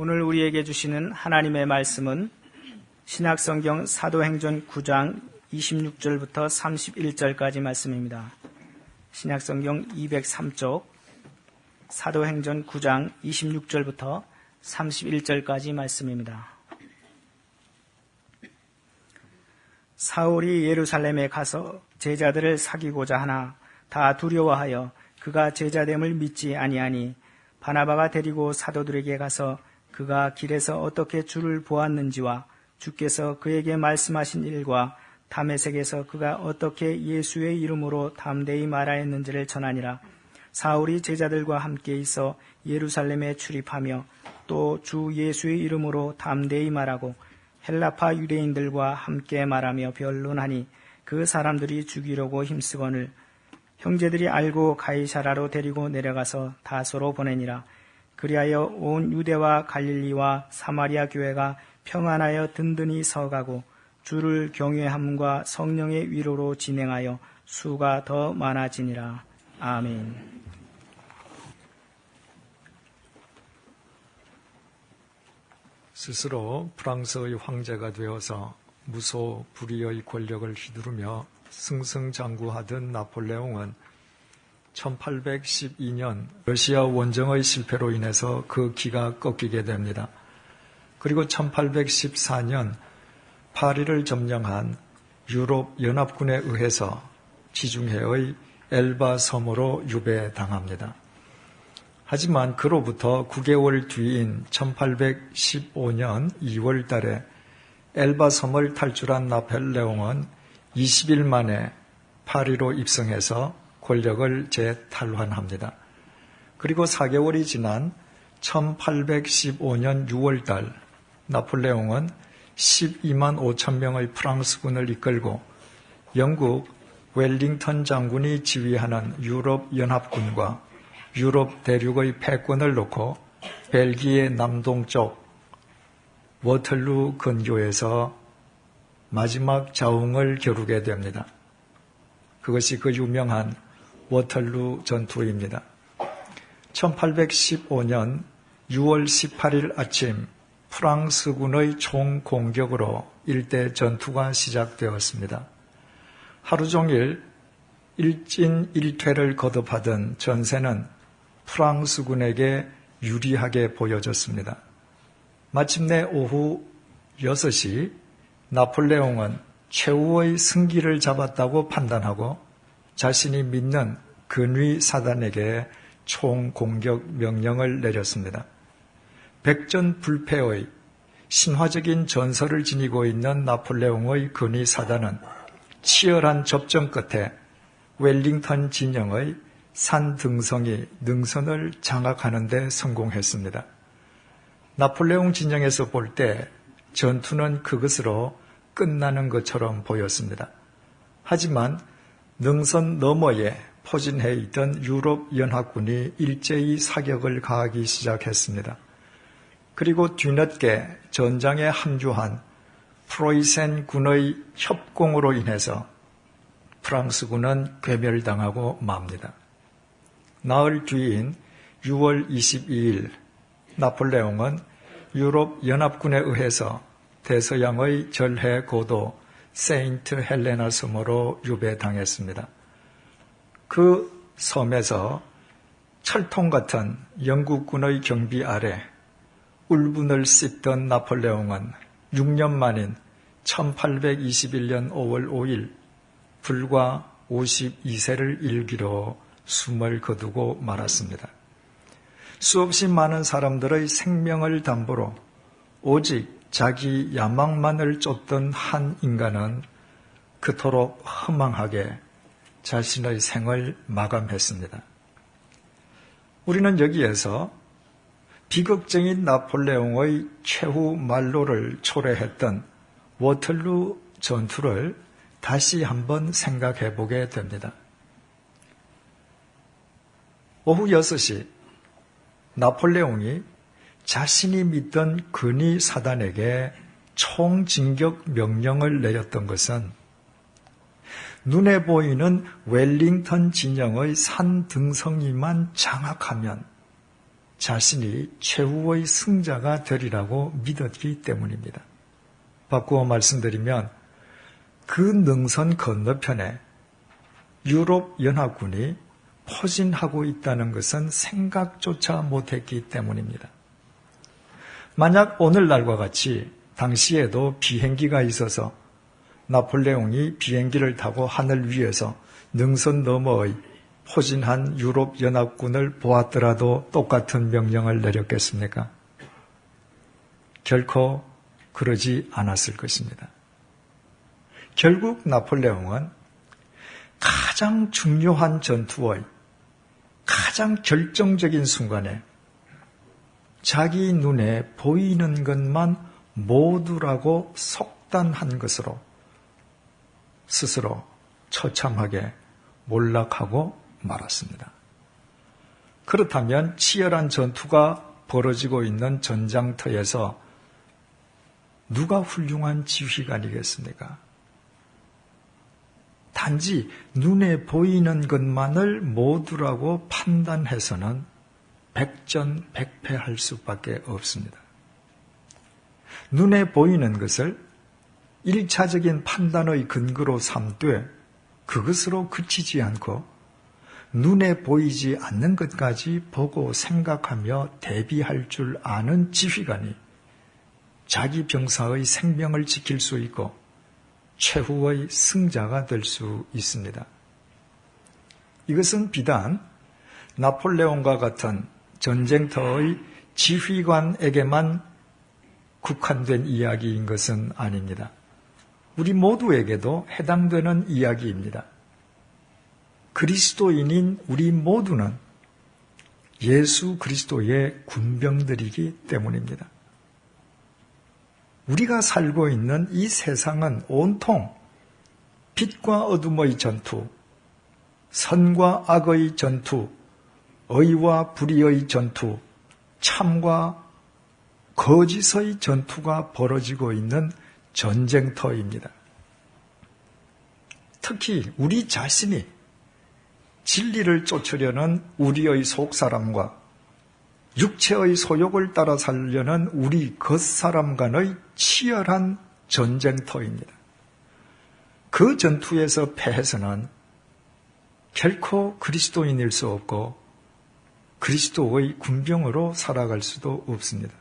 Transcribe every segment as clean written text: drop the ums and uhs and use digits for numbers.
오늘 우리에게 주시는 하나님의 말씀은 신약성경 사도행전 9장 26절부터 31절까지 말씀입니다. 신약성경 203쪽 사도행전 9장 26절부터 31절까지 말씀입니다. 사울이 예루살렘에 가서 제자들을 사귀고자 하나 다 두려워하여 그가 제자됨을 믿지 아니하니 바나바가 데리고 사도들에게 가서 그가 길에서 어떻게 주를 보았는지와 주께서 그에게 말씀하신 일과 다메섹에서 그가 어떻게 예수의 이름으로 담대히 말하였는지를 전하니라. 사울이 제자들과 함께 있어 예루살렘에 출입하며 또 주 예수의 이름으로 담대히 말하고 헬라파 유대인들과 함께 말하며 변론하니 그 사람들이 죽이려고 힘쓰거늘 형제들이 알고 가이사라로 데리고 내려가서 다소로 보내니라. 그리하여 온 유대와 갈릴리와 사마리아 교회가 평안하여 든든히 서가고 주를 경외함과 성령의 위로로 진행하여 수가 더 많아지니라. 아멘. 스스로 프랑스의 황제가 되어서 무소불위의 권력을 휘두르며 승승장구하던 나폴레옹은 1812년 러시아 원정의 실패로 인해서 그 기가 꺾이게 됩니다. 그리고 1814년 파리를 점령한 유럽 연합군에 의해서 지중해의 엘바 섬으로 유배당합니다. 하지만 그로부터 9개월 뒤인 1815년 2월 달에 엘바 섬을 탈출한 나폴레옹은 20일 만에 파리로 입성해서 권력을 재탈환합니다. 그리고 4개월이 지난 1815년 6월 달 나폴레옹은 12만 5천 명의 프랑스군을 이끌고 영국 웰링턴 장군이 지휘하는 유럽 연합군과 유럽 대륙의 패권을 놓고 벨기에 남동쪽 워털루 근교에서 마지막 자웅을 겨루게 됩니다. 그것이 그 유명한 워털루 전투입니다. 1815년 6월 18일 아침 프랑스군의 총공격으로 일대 전투가 시작되었습니다. 하루 종일 일진일퇴를 거듭하던 전세는 프랑스군에게 유리하게 보여졌습니다. 마침내 오후 6시 나폴레옹은 최후의 승기를 잡았다고 판단하고 자신이 믿는 근위 사단에게 총공격 명령을 내렸습니다. 백전불패의 신화적인 전설을 지니고 있는 나폴레옹의 근위 사단은 치열한 접전 끝에 웰링턴 진영의 산등성이 능선을 장악하는 데 성공했습니다. 나폴레옹 진영에서 볼 때 전투는 그것으로 끝나는 것처럼 보였습니다. 하지만 능선 너머에 포진해 있던 유럽 연합군이 일제히 사격을 가하기 시작했습니다. 그리고 뒤늦게 전장에 합류한 프로이센 군의 협공으로 인해서 프랑스군은 괴멸당하고 맙니다. 나흘 뒤인 6월 22일 나폴레옹은 유럽 연합군에 의해서 대서양의 절해 고도 세인트 헬레나 섬으로 유배당했습니다. 그 섬에서 철통 같은 영국군의 경비 아래 울분을 씻던 나폴레옹은 6년 만인 1821년 5월 5일 불과 52세를 일기로 숨을 거두고 말았습니다. 수없이 많은 사람들의 생명을 담보로 오직 자기 야망만을 쫓던 한 인간은 그토록 허망하게 자신의 생을 마감했습니다. 우리는 여기에서 비극적인 나폴레옹의 최후 말로를 초래했던 워털루 전투를 다시 한번 생각해 보게 됩니다. 오후 6시 나폴레옹이 자신이 믿던 근위 사단에게 총진격 명령을 내렸던 것은 눈에 보이는 웰링턴 진영의 산등성이만 장악하면 자신이 최후의 승자가 되리라고 믿었기 때문입니다. 바꾸어 말씀드리면 그 능선 건너편에 유럽 연합군이 포진하고 있다는 것은 생각조차 못했기 때문입니다. 만약 오늘날과 같이 당시에도 비행기가 있어서 나폴레옹이 비행기를 타고 하늘 위에서 능선 너머의 포진한 유럽 연합군을 보았더라도 똑같은 명령을 내렸겠습니까? 결코 그러지 않았을 것입니다. 결국 나폴레옹은 가장 중요한 전투의 가장 결정적인 순간에 자기 눈에 보이는 것만 모두라고 속단한 것으로 스스로 처참하게 몰락하고 말았습니다. 그렇다면 치열한 전투가 벌어지고 있는 전장터에서 누가 훌륭한 지휘관이겠습니까? 단지 눈에 보이는 것만을 모두라고 판단해서는 백전백패할 수밖에 없습니다. 눈에 보이는 것을 1차적인 판단의 근거로 삼되 그것으로 그치지 않고 눈에 보이지 않는 것까지 보고 생각하며 대비할 줄 아는 지휘관이 자기 병사의 생명을 지킬 수 있고 최후의 승자가 될 수 있습니다. 이것은 비단 나폴레옹과 같은 전쟁터의 지휘관에게만 국한된 이야기인 것은 아닙니다. 우리 모두에게도 해당되는 이야기입니다. 그리스도인인 우리 모두는 예수 그리스도의 군병들이기 때문입니다. 우리가 살고 있는 이 세상은 온통 빛과 어둠의 전투, 선과 악의 전투, 의와 불의의 전투, 참과 거짓의 전투가 벌어지고 있는 전쟁터입니다. 특히 우리 자신이 진리를 쫓으려는 우리의 속사람과 육체의 소욕을 따라 살려는 우리 겉사람 간의 치열한 전쟁터입니다. 그 전투에서 패해서는 결코 그리스도인일 수 없고 그리스도의 군병으로 살아갈 수도 없습니다.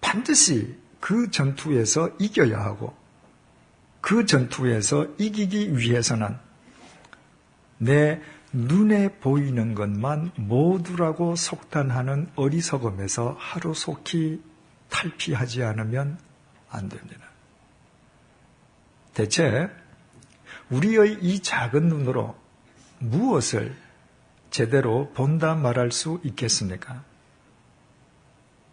반드시 그 전투에서 이겨야 하고 그 전투에서 이기기 위해서는 내 눈에 보이는 것만 모두라고 속단하는 어리석음에서 하루속히 탈피하지 않으면 안 됩니다. 대체 우리의 이 작은 눈으로 무엇을 제대로 본다 말할 수 있겠습니까?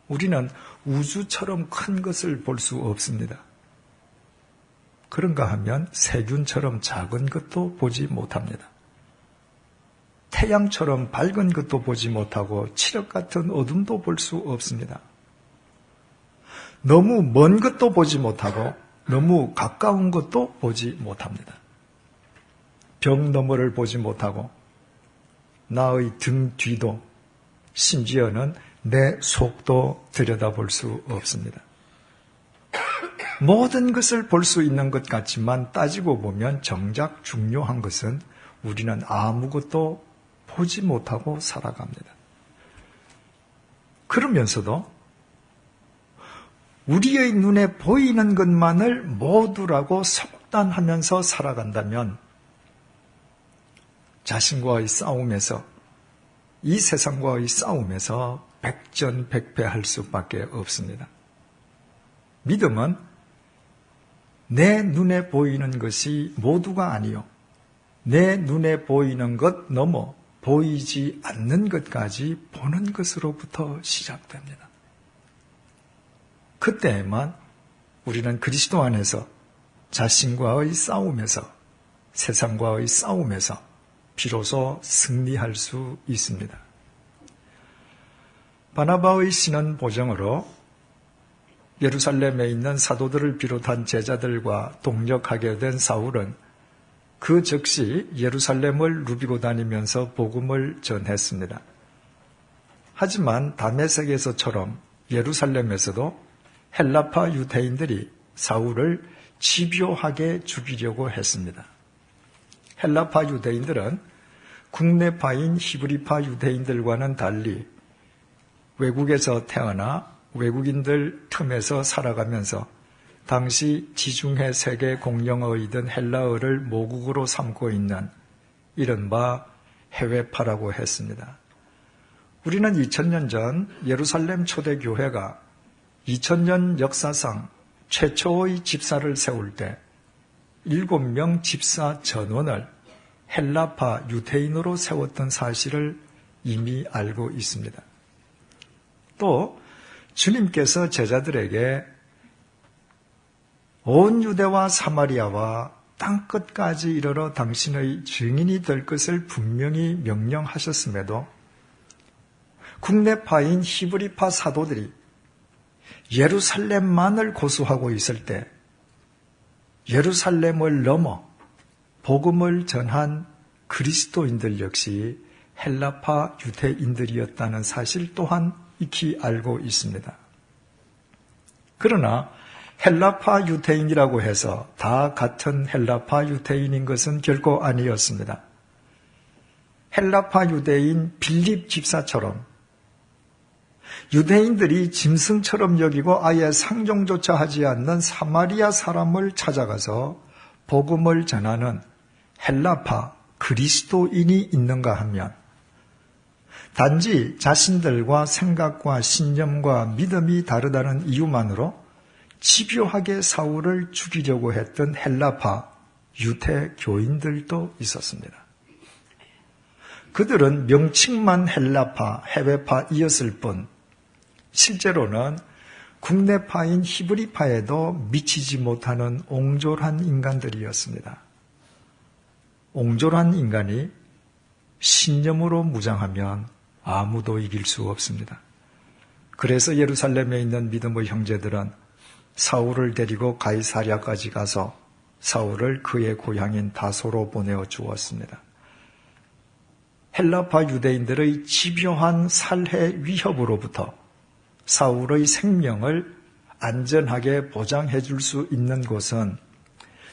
우리는 우주처럼 큰 것을 볼 수 없습니다. 그런가 하면 세균처럼 작은 것도 보지 못합니다. 태양처럼 밝은 것도 보지 못하고 칠흑 같은 어둠도 볼 수 없습니다. 너무 먼 것도 보지 못하고 너무 가까운 것도 보지 못합니다. 벽 너머를 보지 못하고 나의 등 뒤도 심지어는 내 속도 들여다볼 수 없습니다. 모든 것을 볼 수 있는 것 같지만 따지고 보면 정작 중요한 것은 우리는 아무것도 보지 못하고 살아갑니다. 그러면서도 우리의 눈에 보이는 것만을 모두라고 속단하면서 살아간다면 자신과의 싸움에서 이 세상과의 싸움에서 백전백패할 수밖에 없습니다. 믿음은 내 눈에 보이는 것이 모두가 아니요 내 눈에 보이는 것 넘어 보이지 않는 것까지 보는 것으로부터 시작됩니다. 그때에만 우리는 그리스도 안에서 자신과의 싸움에서 세상과의 싸움에서 비로소 승리할 수 있습니다. 바나바의 신은 보정으로 예루살렘에 있는 사도들을 비롯한 제자들과 동력하게 된 사울은 그 즉시 예루살렘을 누비고 다니면서 복음을 전했습니다. 하지만 다메섹에서처럼 예루살렘에서도 헬라파 유대인들이 사울을 집요하게 죽이려고 했습니다. 헬라파 유대인들은 국내파인 히브리파 유대인들과는 달리 외국에서 태어나 외국인들 틈에서 살아가면서 당시 지중해 세계 공용어이던 헬라어를 모국어로 삼고 있는 이른바 해외파라고 했습니다. 우리는 2000년 전 예루살렘 초대교회가 2000년 역사상 최초의 집사를 세울 때 7명 집사 전원을 헬라파 유대인으로 세웠던 사실을 이미 알고 있습니다. 또 주님께서 제자들에게 온 유대와 사마리아와 땅끝까지 이르러 당신의 증인이 될 것을 분명히 명령하셨음에도 국내파인 히브리파 사도들이 예루살렘만을 고수하고 있을 때 예루살렘을 넘어 복음을 전한 그리스도인들 역시 헬라파 유대인들이었다는 사실 또한 익히 알고 있습니다. 그러나 헬라파 유대인이라고 해서 다 같은 헬라파 유대인인 것은 결코 아니었습니다. 헬라파 유대인 빌립 집사처럼 유대인들이 짐승처럼 여기고 아예 상종조차 하지 않는 사마리아 사람을 찾아가서 복음을 전하는 헬라파 그리스도인이 있는가 하면 단지 자신들과 생각과 신념과 믿음이 다르다는 이유만으로 집요하게 사울을 죽이려고 했던 헬라파 유대교인들도 있었습니다. 그들은 명칭만 헬라파, 해외파이었을 뿐 실제로는 국내파인 히브리파에도 미치지 못하는 옹졸한 인간들이었습니다. 옹졸한 인간이 신념으로 무장하면 아무도 이길 수 없습니다. 그래서 예루살렘에 있는 믿음의 형제들은 사울을 데리고 가이사랴까지 가서 사울을 그의 고향인 다소로 보내어 주었습니다. 헬라파 유대인들의 집요한 살해 위협으로부터 사울의 생명을 안전하게 보장해 줄 수 있는 곳은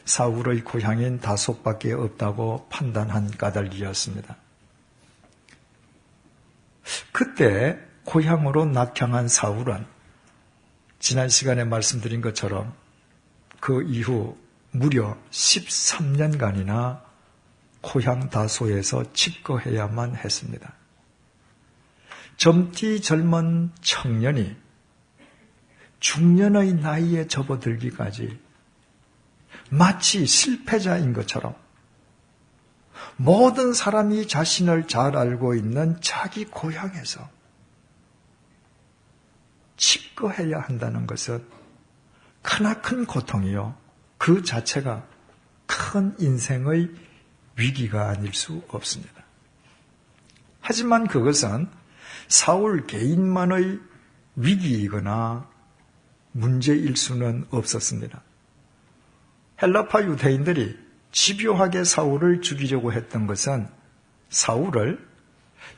사울의 고향인 다소밖에 없다고 판단한 까닭이었습니다. 그때 고향으로 낙향한 사울은 지난 시간에 말씀드린 것처럼 그 이후 무려 13년간이나 고향 다소에서 칩거해야만 했습니다. 젊디 젊은 청년이 중년의 나이에 접어들기까지 마치 실패자인 것처럼 모든 사람이 자신을 잘 알고 있는 자기 고향에서 칩거해야 한다는 것은 크나큰 고통이요. 그 자체가 큰 인생의 위기가 아닐 수 없습니다. 하지만 그것은 사울 개인만의 위기이거나 문제일 수는 없었습니다. 헬라파 유대인들이 집요하게 사울을 죽이려고 했던 것은 사울을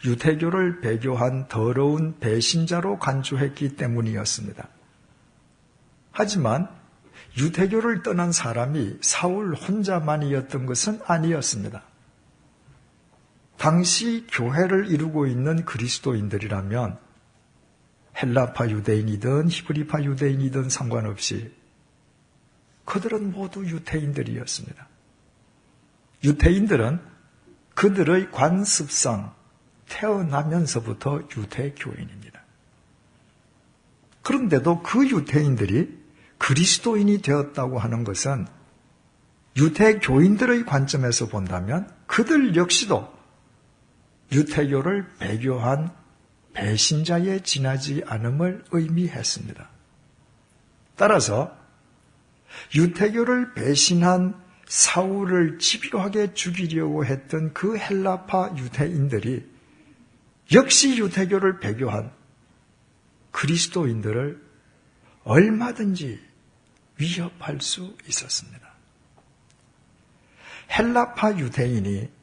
유대교를 배교한 더러운 배신자로 간주했기 때문이었습니다. 하지만 유대교를 떠난 사람이 사울 혼자만이었던 것은 아니었습니다. 당시 교회를 이루고 있는 그리스도인들이라면 헬라파 유대인이든 히브리파 유대인이든 상관없이 그들은 모두 유대인들이었습니다. 유대인들은 그들의 관습상 태어나면서부터 유대교인입니다. 그런데도 그 유대인들이 그리스도인이 되었다고 하는 것은 유대교인들의 관점에서 본다면 그들 역시도 유대교를 배교한 배신자에 지나지 않음을 의미했습니다. 따라서 유대교를 배신한 사울을 집요하게 죽이려고 했던 그 헬라파 유대인들이 역시 유대교를 배교한 그리스도인들을 얼마든지 위협할 수 있었습니다. 헬라파 유대인이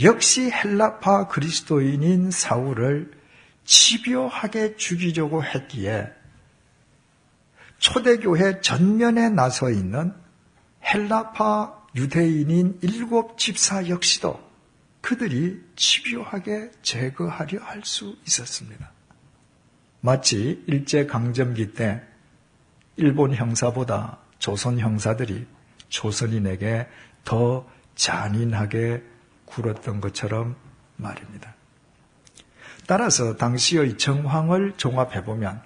역시 헬라파 그리스도인인 사울을 집요하게 죽이려고 했기에 초대교회 전면에 나서 있는 헬라파 유대인인 7 집사 역시도 그들이 집요하게 제거하려 할 수 있었습니다. 마치 일제강점기 때 일본 형사보다 조선 형사들이 조선인에게 더 잔인하게 굴었던 것처럼 말입니다. 따라서 당시의 정황을 종합해보면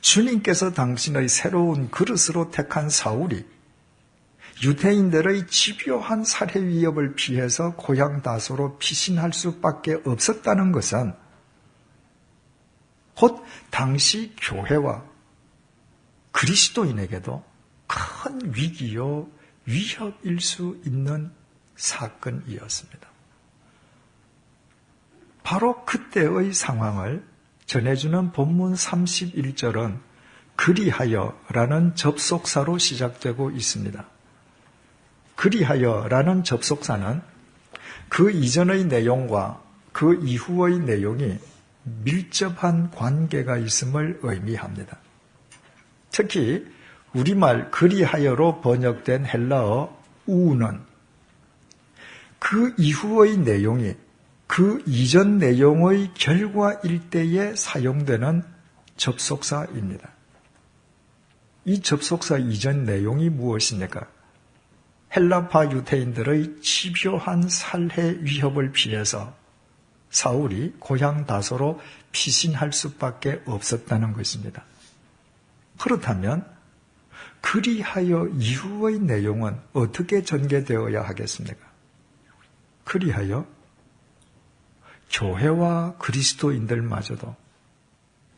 주님께서 당신의 새로운 그릇으로 택한 사울이 유대인들의 집요한 살해 위협을 피해서 고향 다소로 피신할 수밖에 없었다는 것은 곧 당시 교회와 그리스도인에게도 큰 위기요 위협일 수 있는 사건이었습니다. 바로 그때의 상황을 전해주는 본문 31절은 그리하여라는 접속사로 시작되고 있습니다. 그리하여라는 접속사는 그 이전의 내용과 그 이후의 내용이 밀접한 관계가 있음을 의미합니다. 특히 우리말 그리하여로 번역된 헬라어 우는 그 이후의 내용이 그 이전 내용의 결과일 때에 사용되는 접속사입니다. 이 접속사 이전 내용이 무엇입니까? 헬라파 유대인들의 집요한 살해 위협을 피해서 사울이 고향 다소로 피신할 수밖에 없었다는 것입니다. 그렇다면 그리하여 이후의 내용은 어떻게 전개되어야 하겠습니까? 그리하여 교회와 그리스도인들마저도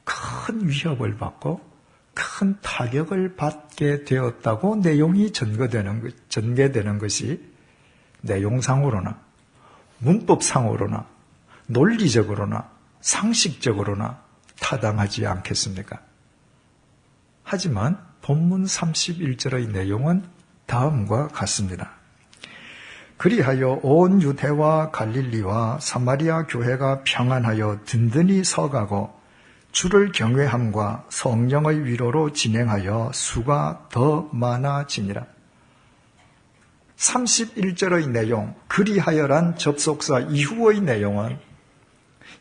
큰 위협을 받고 큰 타격을 받게 되었다고 내용이 전개되는 것이 내용상으로나 문법상으로나 논리적으로나 상식적으로나 타당하지 않겠습니까? 하지만 본문 31절의 내용은 다음과 같습니다. 그리하여 온 유대와 갈릴리와 사마리아 교회가 평안하여 든든히 서가고 주를 경외함과 성령의 위로로 진행하여 수가 더 많아지니라. 31절의 내용, 그리하여란 접속사 이후의 내용은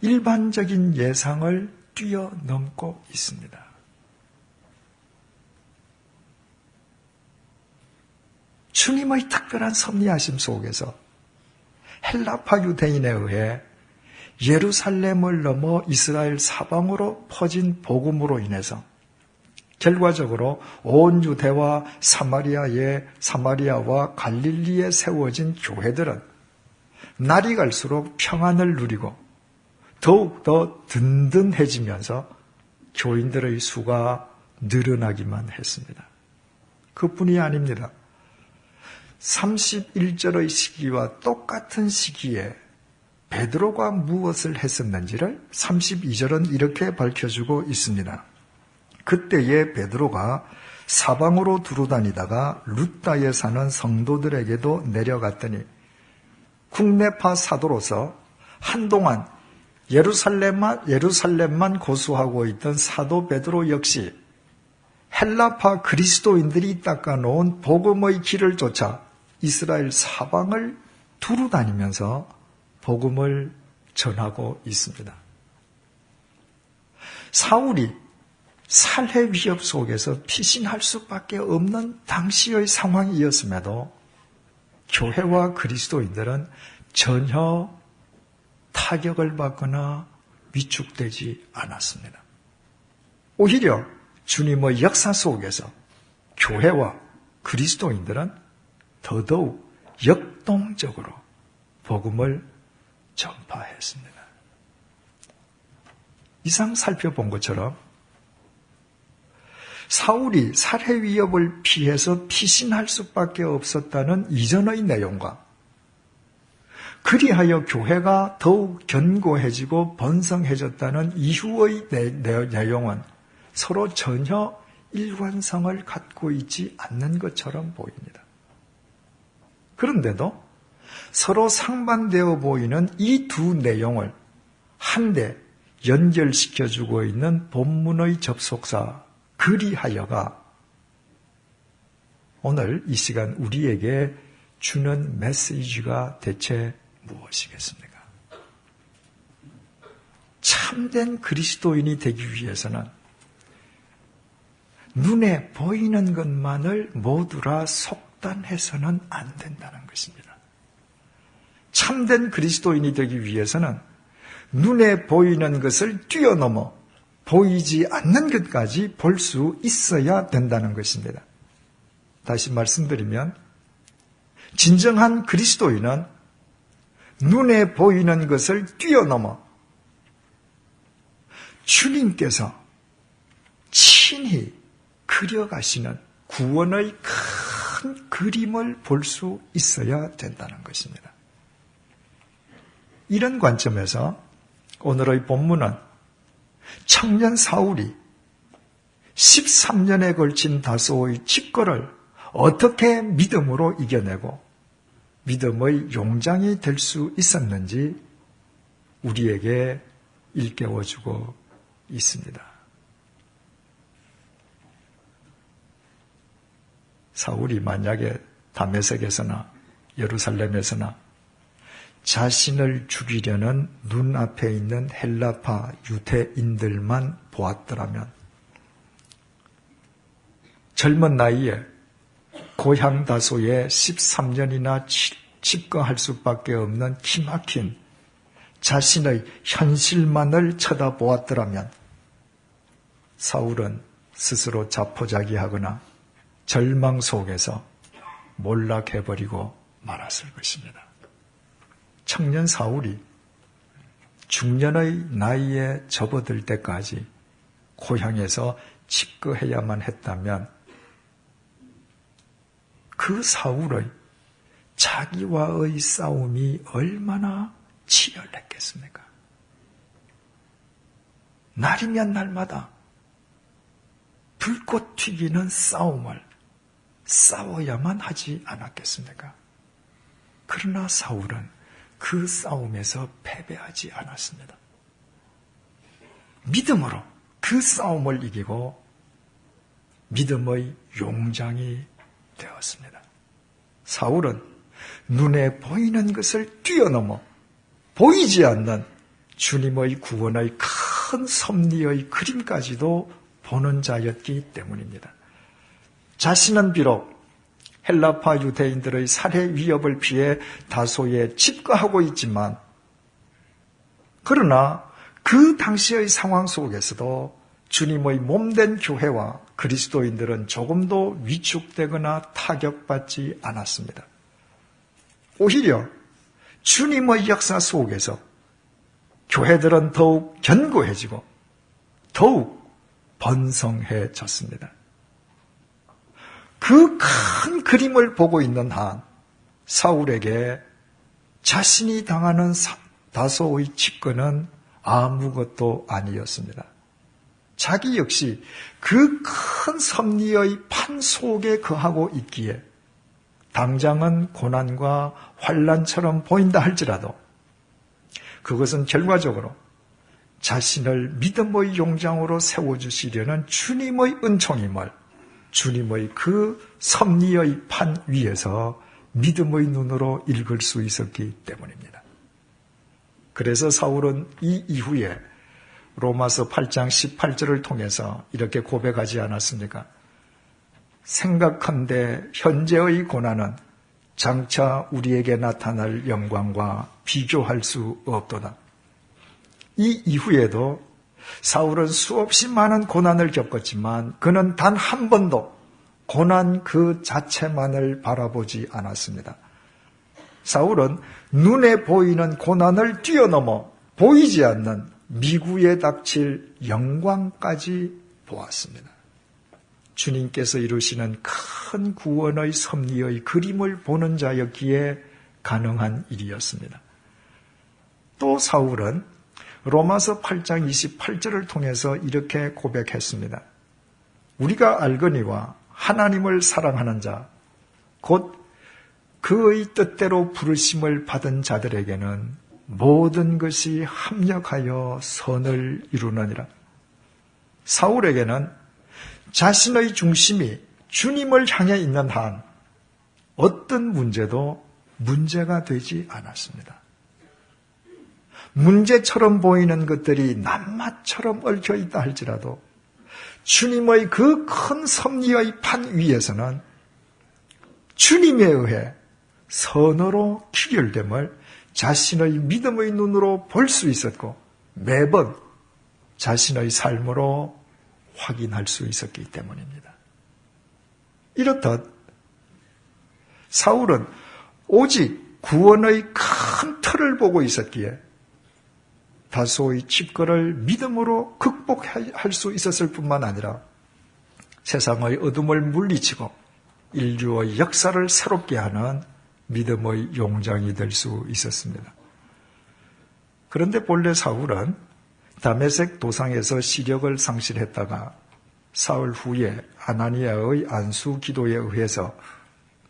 일반적인 예상을 뛰어넘고 있습니다. 주님의 특별한 섭리하심 속에서 헬라파 유대인에 의해 예루살렘을 넘어 이스라엘 사방으로 퍼진 복음으로 인해서 결과적으로 온 유대와 사마리아와 갈릴리에 세워진 교회들은 날이 갈수록 평안을 누리고 더욱더 든든해지면서 교인들의 수가 늘어나기만 했습니다. 그뿐이 아닙니다. 31절의 시기와 똑같은 시기에 베드로가 무엇을 했었는지를 32절은 이렇게 밝혀주고 있습니다. 그때에 베드로가 사방으로 두루다니다가 룻다에 사는 성도들에게도 내려갔더니 국내파 사도로서 한동안 예루살렘만 고수하고 있던 사도 베드로 역시 헬라파 그리스도인들이 닦아놓은 복음의 길을 쫓아 이스라엘 사방을 두루다니면서 복음을 전하고 있습니다. 사울이 살해 위협 속에서 피신할 수밖에 없는 당시의 상황이었음에도 교회와 그리스도인들은 전혀 타격을 받거나 위축되지 않았습니다. 오히려 주님의 역사 속에서 교회와 그리스도인들은 더더욱 역동적으로 복음을 전파했습니다. 이상 살펴본 것처럼 사울이 살해 위협을 피해서 피신할 수밖에 없었다는 이전의 내용과 그리하여 교회가 더욱 견고해지고 번성해졌다는 이후의 내용은 서로 전혀 일관성을 갖고 있지 않는 것처럼 보입니다. 그런데도 서로 상반되어 보이는 이 두 내용을 한데 연결시켜주고 있는 본문의 접속사 그리하여가 오늘 이 시간 우리에게 주는 메시지가 대체 무엇이겠습니까? 참된 그리스도인이 되기 위해서는 눈에 보이는 것만을 모두라 속단해서는 안 된다는 것입니다. 참된 그리스도인이 되기 위해서는 눈에 보이는 것을 뛰어넘어 보이지 않는 것까지 볼 수 있어야 된다는 것입니다. 다시 말씀드리면 진정한 그리스도인은 눈에 보이는 것을 뛰어넘어 주님께서 친히 그려가시는 구원의 큰 그림을 볼 수 있어야 된다는 것입니다. 이런 관점에서 오늘의 본문은 청년 사울이 13년에 걸친 다소의 칩거를 어떻게 믿음으로 이겨내고 믿음의 용장이 될 수 있었는지 우리에게 일깨워주고 있습니다. 사울이 만약에 다메섹에서나 예루살렘에서나 자신을 죽이려는 눈앞에 있는 헬라파 유대인들만 보았더라면 젊은 나이에 고향 다소에 13년이나 칩거할 수밖에 없는 기막힌 자신의 현실만을 쳐다보았더라면 사울은 스스로 자포자기하거나 절망 속에서 몰락해버리고 말았을 것입니다. 청년 사울이 중년의 나이에 접어들 때까지 고향에서 칩거해야만 했다면 그 사울의 자기와의 싸움이 얼마나 치열했겠습니까? 날이면 날마다 불꽃 튀기는 싸움을 싸워야만 하지 않았겠습니까? 그러나 사울은 그 싸움에서 패배하지 않았습니다. 믿음으로 그 싸움을 이기고 믿음의 용장이 되었습니다. 사울은 눈에 보이는 것을 뛰어넘어 보이지 않는 주님의 구원의 큰 섭리의 그림까지도 보는 자였기 때문입니다. 자신은 비록 헬라파 유대인들의 살해 위협을 피해 다소에 칩거하고 있지만 그러나 그 당시의 상황 속에서도 주님의 몸된 교회와 그리스도인들은 조금도 위축되거나 타격받지 않았습니다. 오히려 주님의 역사 속에서 교회들은 더욱 견고해지고 더욱 번성해졌습니다. 그 큰 그림을 보고 있는 한 사울에게 자신이 당하는 다소의 칩거는 아무것도 아니었습니다. 자기 역시 그 큰 섭리의 판 속에 거하고 있기에 당장은 고난과 환난처럼 보인다 할지라도 그것은 결과적으로 자신을 믿음의 용장으로 세워주시려는 주님의 은총임을 주님의 그 섭리의 판 위에서 믿음의 눈으로 읽을 수 있었기 때문입니다. 그래서 사울은 이 이후에 로마서 8장 18절을 통해서 이렇게 고백하지 않았습니까? 생각한데 현재의 고난은 장차 우리에게 나타날 영광과 비교할 수 없도다. 이 이후에도 사울은 수없이 많은 고난을 겪었지만 그는 단 한 번도 고난 그 자체만을 바라보지 않았습니다. 사울은 눈에 보이는 고난을 뛰어넘어 보이지 않는 미구에 닥칠 영광까지 보았습니다. 주님께서 이루시는 큰 구원의 섭리의 그림을 보는 자였기에 가능한 일이었습니다. 또 사울은 로마서 8장 28절을 통해서 이렇게 고백했습니다. 우리가 알거니와 하나님을 사랑하는 자, 곧 그의 뜻대로 부르심을 받은 자들에게는 모든 것이 합력하여 선을 이루느니라. 사울에게는 자신의 중심이 주님을 향해 있는 한 어떤 문제도 문제가 되지 않았습니다. 문제처럼 보이는 것들이 낱마처럼 얽혀 있다 할지라도 주님의 그 큰 섭리의 판 위에서는 주님에 의해 선으로 귀결됨을 자신의 믿음의 눈으로 볼 수 있었고 매번 자신의 삶으로 확인할 수 있었기 때문입니다. 이렇듯 사울은 오직 구원의 큰 틀을 보고 있었기에 다소의 칩거를 믿음으로 극복할 수 있었을 뿐만 아니라 세상의 어둠을 물리치고 인류의 역사를 새롭게 하는 믿음의 용장이 될 수 있었습니다. 그런데 본래 사울은 다메섹 도상에서 시력을 상실했다가 사흘 후에 아나니아의 안수 기도에 의해서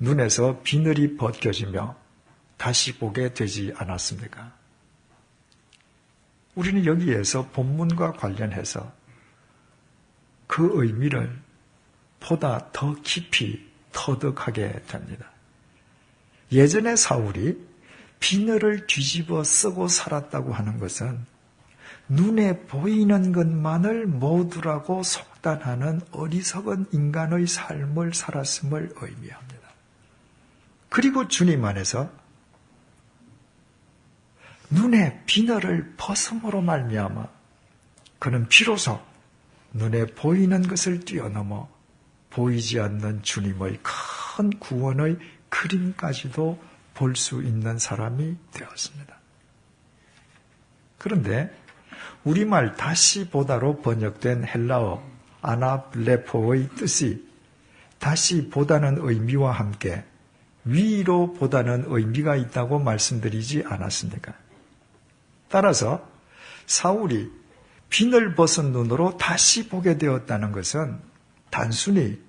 눈에서 비늘이 벗겨지며 다시 보게 되지 않았습니까? 우리는 여기에서 본문과 관련해서 그 의미를 보다 더 깊이 터득하게 됩니다. 예전에 사울이 비늘을 뒤집어 쓰고 살았다고 하는 것은 눈에 보이는 것만을 모두라고 속단하는 어리석은 인간의 삶을 살았음을 의미합니다. 그리고 주님 안에서 눈에 비늘을 벗음으로 말미암아 그는 비로소 눈에 보이는 것을 뛰어넘어 보이지 않는 주님의 큰 구원의 그림까지도 볼 수 있는 사람이 되었습니다. 그런데 우리말 다시 보다로 번역된 헬라어 아나블레포의 뜻이 다시 보다는 의미와 함께 위로 보다는 의미가 있다고 말씀드리지 않았습니까? 따라서 사울이 비늘 벗은 눈으로 다시 보게 되었다는 것은 단순히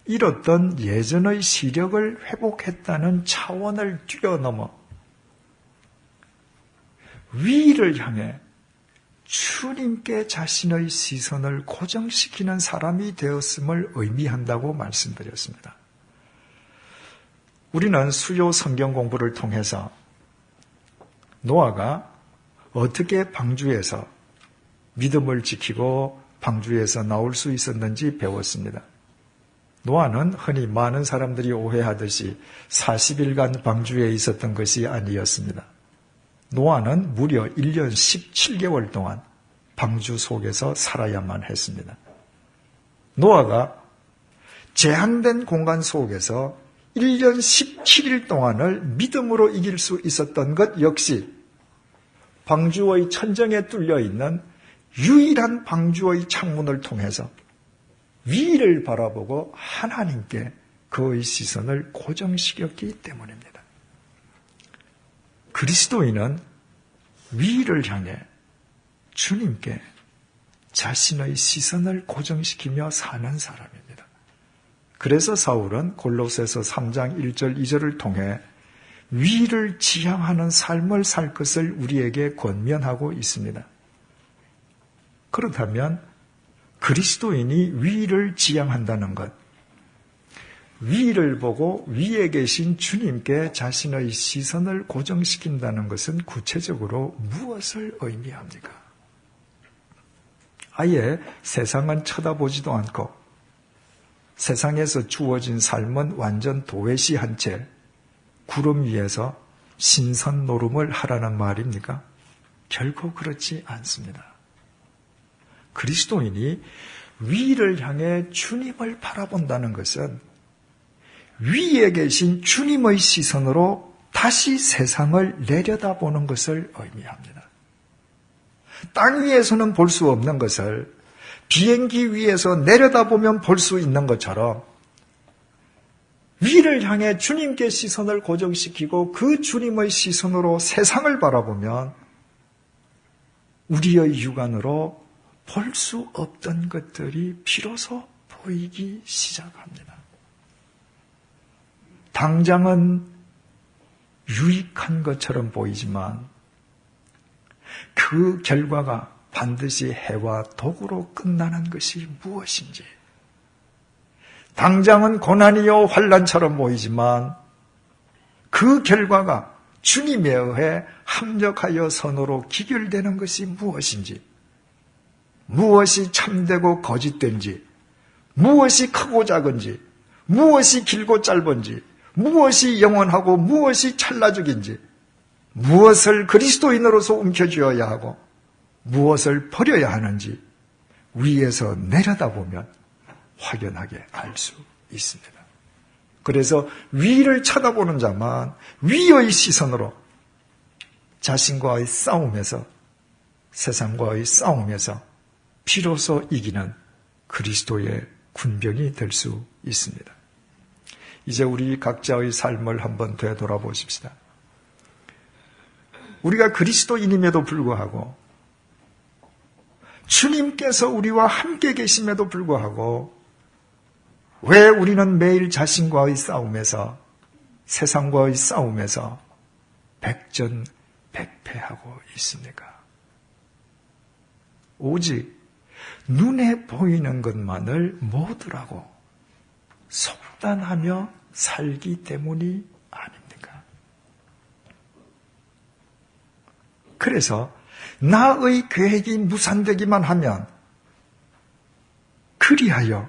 잃었던 예전의 시력을 회복했다는 차원을 뛰어넘어 위를 향해 주님께 자신의 시선을 고정시키는 사람이 되었음을 의미한다고 말씀드렸습니다. 우리는 수요 성경 공부를 통해서 노아가 어떻게 방주에서 믿음을 지키고 방주에서 나올 수 있었는지 배웠습니다. 노아는 흔히 많은 사람들이 오해하듯이 40일간 방주에 있었던 것이 아니었습니다. 노아는 무려 1년 17개월 동안 방주 속에서 살아야만 했습니다. 노아가 제한된 공간 속에서 1년 17일 동안을 믿음으로 이길 수 있었던 것 역시 방주의 천정에 뚫려 있는 유일한 방주의 창문을 통해서 위를 바라보고 하나님께 그의 시선을 고정시켰기 때문입니다. 그리스도인은 위를 향해 주님께 자신의 시선을 고정시키며 사는 사람입니다. 그래서 사울은 골로새서 3장 1절 2절을 통해 위를 지향하는 삶을 살 것을 우리에게 권면하고 있습니다. 그렇다면 그리스도인이 위를 지향한다는 것, 위를 보고 위에 계신 주님께 자신의 시선을 고정시킨다는 것은 구체적으로 무엇을 의미합니까? 아예 세상은 쳐다보지도 않고 세상에서 주어진 삶은 완전 도외시한 채 구름 위에서 신선 노름을 하라는 말입니까? 결코 그렇지 않습니다. 그리스도인이 위를 향해 주님을 바라본다는 것은 위에 계신 주님의 시선으로 다시 세상을 내려다보는 것을 의미합니다. 땅 위에서는 볼 수 없는 것을 비행기 위에서 내려다보면 볼 수 있는 것처럼 위를 향해 주님께 시선을 고정시키고 그 주님의 시선으로 세상을 바라보면 우리의 육안으로 볼 수 없던 것들이 비로소 보이기 시작합니다. 당장은 유익한 것처럼 보이지만 그 결과가 반드시 해와 독으로 끝나는 것이 무엇인지, 당장은 고난이요 환난처럼 보이지만 그 결과가 주님에 의해 합력하여 선으로 기결되는 것이 무엇인지, 무엇이 참되고 거짓된지, 무엇이 크고 작은지, 무엇이 길고 짧은지, 무엇이 영원하고 무엇이 찰나적인지, 무엇을 그리스도인으로서 움켜쥐어야 하고 무엇을 버려야 하는지 위에서 내려다보면 확연하게 알 수 있습니다. 그래서 위를 쳐다보는 자만 위의 시선으로 자신과의 싸움에서, 세상과의 싸움에서 비로소 이기는 그리스도의 군병이 될 수 있습니다. 이제 우리 각자의 삶을 한번 되돌아보십시다. 우리가 그리스도인임에도 불구하고, 주님께서 우리와 함께 계심에도 불구하고 왜 우리는 매일 자신과의 싸움에서, 세상과의 싸움에서 백전백패하고 있습니까? 오직 눈에 보이는 것만을 모두라고 속단하며 살기 때문이 아닙니까? 그래서 나의 계획이 무산되기만 하면, 그리하여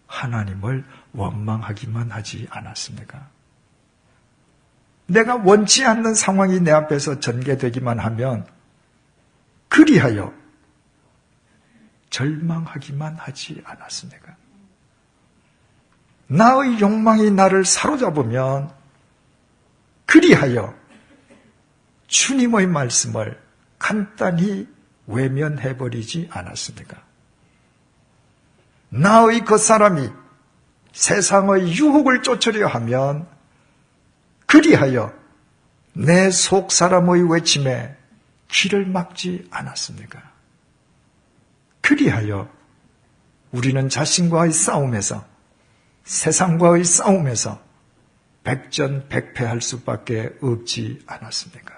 하나님을 원망하기만 하지 않았습니까? 내가 원치 않는 상황이 내 앞에서 전개되기만 하면 그리하여 절망하기만 하지 않았습니까? 나의 욕망이 나를 사로잡으면 그리하여 주님의 말씀을 간단히 외면해버리지 않았습니까? 나의 겉사람이 세상의 유혹을 쫓으려 하면 그리하여 내 속사람의 외침에 귀를 막지 않았습니까? 그리하여 우리는 자신과의 싸움에서, 세상과의 싸움에서 백전백패할 수밖에 없지 않았습니까?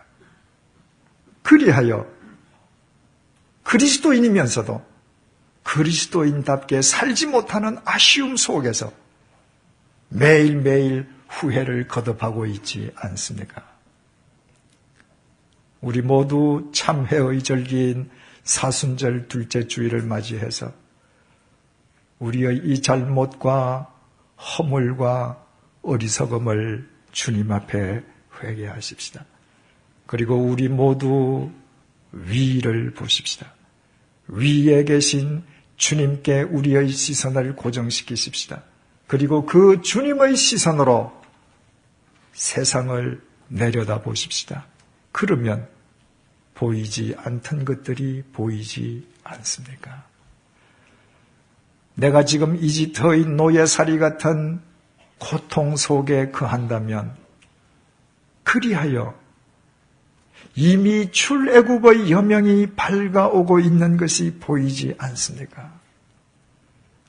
그리하여 그리스도인이면서도 그리스도인답게 살지 못하는 아쉬움 속에서 매일매일 후회를 거듭하고 있지 않습니까? 우리 모두 참회의 절기인 사순절 둘째 주일을 맞이해서 우리의 이 잘못과 허물과 어리석음을 주님 앞에 회개하십시다. 그리고 우리 모두 위를 보십시다. 위에 계신 주님께 우리의 시선을 고정시키십시다. 그리고 그 주님의 시선으로 세상을 내려다 보십시다. 그러면 보이지 않던 것들이 보이지 않습니까? 내가 지금 이집트의 노예살이 같은 고통 속에 거한다면 그리하여 이미 출애굽의 여명이 밝아오고 있는 것이 보이지 않습니까?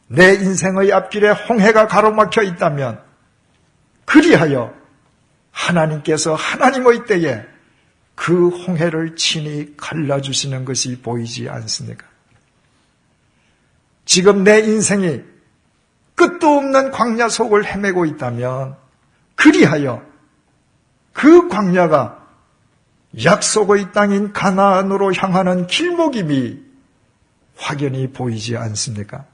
내 인생의 앞길에 홍해가 가로막혀 있다면 그리하여 하나님께서 하나님의 때에 그 홍해를 친히 갈라주시는 것이 보이지 않습니까? 지금 내 인생이 끝도 없는 광야 속을 헤매고 있다면 그리하여 그 광야가 약속의 땅인 가나안으로 향하는 길목임이 확연히 보이지 않습니까?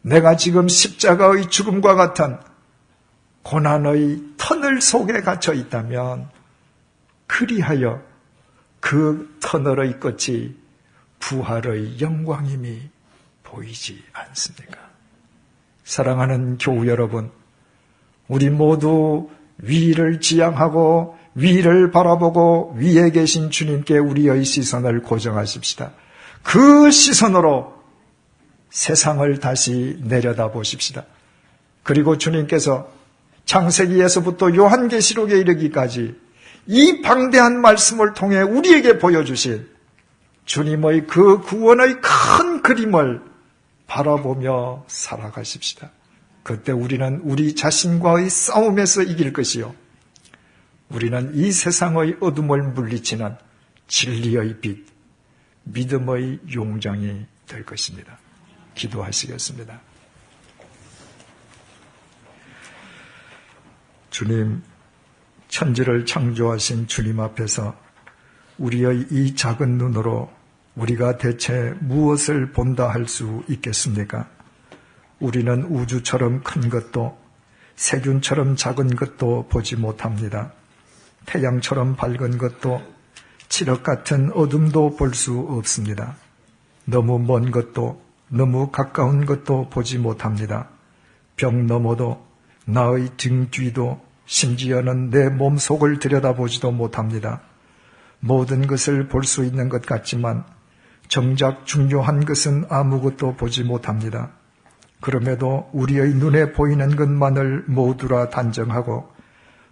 내가 지금 십자가의 죽음과 같은 고난의 터널 속에 갇혀 있다면 그리하여 그 터널의 끝이 부활의 영광임이 보이지 않습니까? 사랑하는 교우 여러분, 우리 모두 위를 지향하고 위를 바라보고 위에 계신 주님께 우리의 시선을 고정하십시다. 그 시선으로 세상을 다시 내려다 보십시다. 그리고 주님께서 창세기에서부터 요한계시록에 이르기까지 이 방대한 말씀을 통해 우리에게 보여주신 주님의 그 구원의 큰 그림을 바라보며 살아가십시다. 그때 우리는 우리 자신과의 싸움에서 이길 것이요 우리는 이 세상의 어둠을 물리치는 진리의 빛, 믿음의 용장이 될 것입니다. 기도하시겠습니다. 주님, 천지를 창조하신 주님 앞에서 우리의 이 작은 눈으로 우리가 대체 무엇을 본다 할 수 있겠습니까? 우리는 우주처럼 큰 것도 세균처럼 작은 것도 보지 못합니다. 태양처럼 밝은 것도 칠흑 같은 어둠도 볼 수 없습니다. 너무 먼 것도 너무 가까운 것도 보지 못합니다. 벽 너머도 나의 등 뒤도 심지어는 내 몸속을 들여다보지도 못합니다. 모든 것을 볼 수 있는 것 같지만 정작 중요한 것은 아무것도 보지 못합니다. 그럼에도 우리의 눈에 보이는 것만을 모두라 단정하고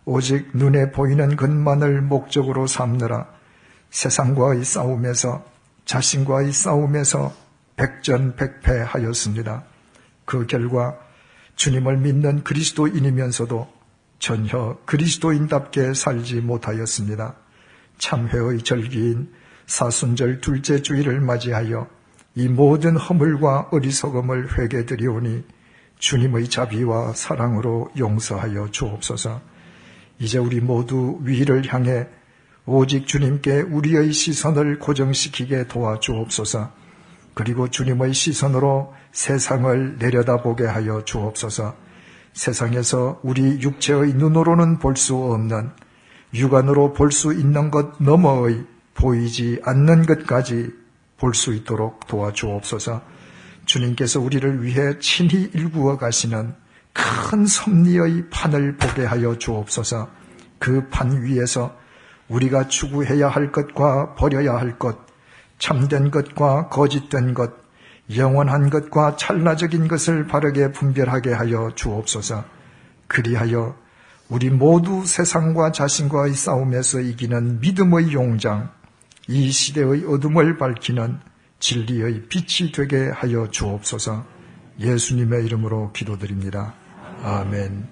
오직 눈에 보이는 것만을 목적으로 삼느라 세상과의 싸움에서 자신과의 싸움에서 백전백패하였습니다. 그 결과 주님을 믿는 그리스도인이면서도 전혀 그리스도인답게 살지 못하였습니다. 참회의 절기인 사순절 둘째 주일을 맞이하여 이 모든 허물과 어리석음을 회개드리오니 주님의 자비와 사랑으로 용서하여 주옵소서. 이제 우리 모두 위를 향해 오직 주님께 우리의 시선을 고정시키게 도와주옵소서. 그리고 주님의 시선으로 세상을 내려다보게 하여 주옵소서. 세상에서 우리 육체의 눈으로는 볼 수 없는, 육안으로 볼 수 있는 것 너머의 보이지 않는 것까지 볼 수 있도록 도와주옵소서. 주님께서 우리를 위해 친히 일구어 가시는 큰 섭리의 판을 보게 하여 주옵소서. 그 판 위에서 우리가 추구해야 할 것과 버려야 할 것, 참된 것과 거짓된 것, 영원한 것과 찰나적인 것을 바르게 분별하게 하여 주옵소서. 그리하여 우리 모두 세상과 자신과의 싸움에서 이기는 믿음의 용장, 이 시대의 어둠을 밝히는 진리의 빛이 되게 하여 주옵소서. 예수님의 이름으로 기도드립니다. 아멘.